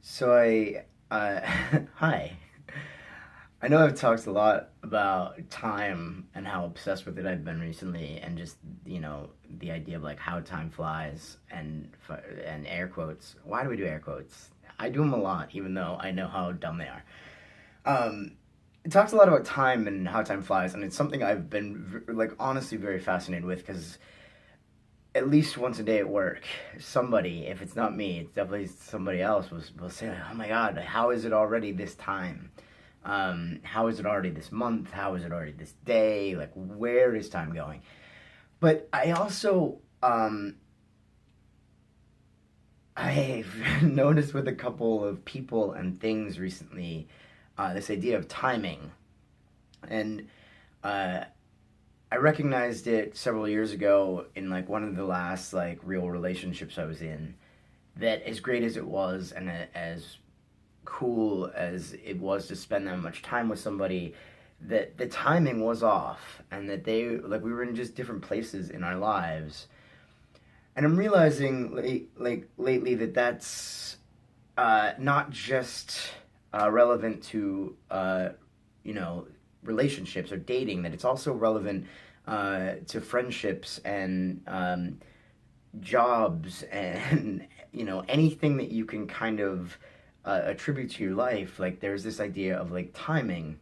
So hi. I know I've talked a lot about time and how obsessed with it I've been recently, and just the idea of like how time flies and air quotes. Why do we do air quotes? I do them a lot, even though I know how dumb they are. Um, it talks a lot about time and how time flies, and it's something I've been like honestly very fascinated with because at least once a day at work, somebody, if it's not me, it's definitely somebody else, will say, "Oh my God, how is it already this time? How is it already this month? How is it already this day? Like, where is time going?" But I also, I've noticed with a couple of people and things recently, this idea of timing. And uh, I recognized it several years ago in like one of the last like real relationships I was in, that as great as it was and as cool as it was to spend that much time with somebody, that the timing was off and that they like we were in just different places in our lives. And I'm realizing lately that that's not just relevant to you know relationships or dating, that it's also relevant to friendships and jobs and anything that you can kind of attribute to your life. Like there's this idea of like timing,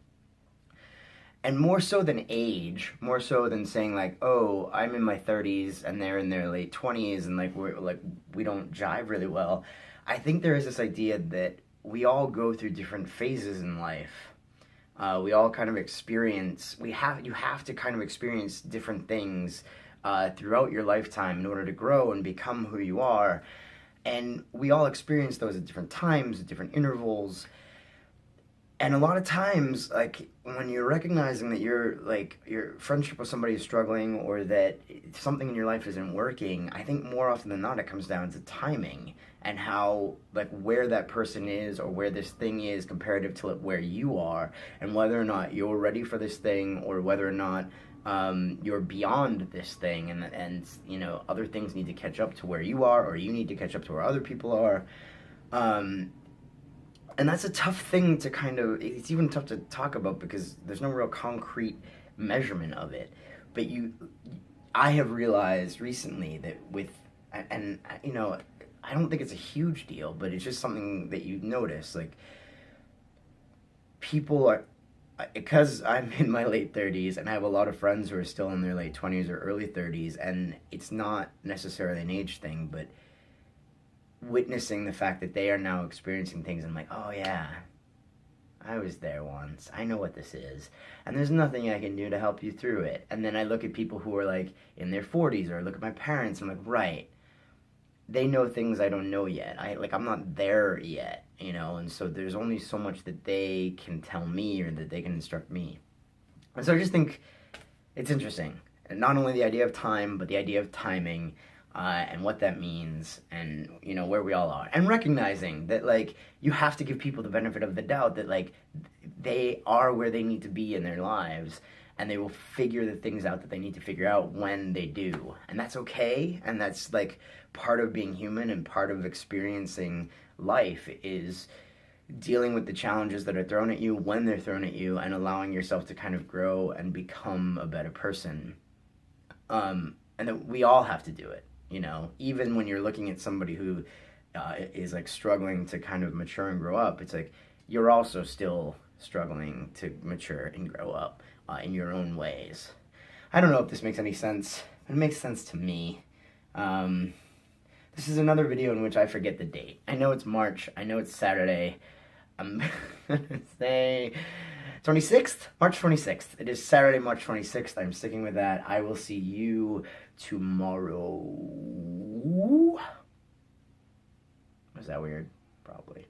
and more so than age, more so than saying like, oh, I'm in my 30s and they're in their late 20s and we don't jive really well. I think there is this idea that we all go through different phases in life. We all kind of experience. You have to kind of experience different things throughout your lifetime in order to grow and become who you are. And we all experience those at different times, at different intervals. And a lot of times, like when you're recognizing that your friendship with somebody is struggling, or that something in your life isn't working, I think more often than not it comes down to timing and how, like, where that person is or where this thing is comparative to where you are, and whether or not you're ready for this thing, or whether or not you're beyond this thing, and other things need to catch up to where you are, or you need to catch up to where other people are. Um, and that's a tough thing to kind of, it's even tough to talk about because there's no real concrete measurement of it. But I have realized recently that and I don't think it's a huge deal, but it's just something that you notice. Like, people are, because I'm in my late 30s and I have a lot of friends who are still in their late 20s or early 30s, and it's not necessarily an age thing, but witnessing the fact that they are now experiencing things, I'm like, oh yeah, I was there once. I know what this is. And there's nothing I can do to help you through it. And then I look at people who are like in their 40s, or I look at my parents, and I'm like, right, they know things I don't know yet. I'm not there yet, and so there's only so much that they can tell me or that they can instruct me. And so I just think it's interesting. And not only the idea of time, but the idea of timing, and what that means, and where we all are, and recognizing that like you have to give people the benefit of the doubt that like they are where they need to be in their lives, and they will figure the things out that they need to figure out when they do, and that's okay, and that's like part of being human, and part of experiencing life is dealing with the challenges that are thrown at you when they're thrown at you, and allowing yourself to kind of grow and become a better person. And that we all have to do it. Even when you're looking at somebody who is like struggling to kind of mature and grow up, it's like you're also still struggling to mature and grow up in your own ways. I don't know if this makes any sense, but it makes sense to me. Um, this is another video in which I forget the date. I know it's March. I know it's Saturday. I'm gonna say 26th? March 26th. It is Saturday, March 26th. I'm sticking with that. I will see you tomorrow. Was that weird? Probably.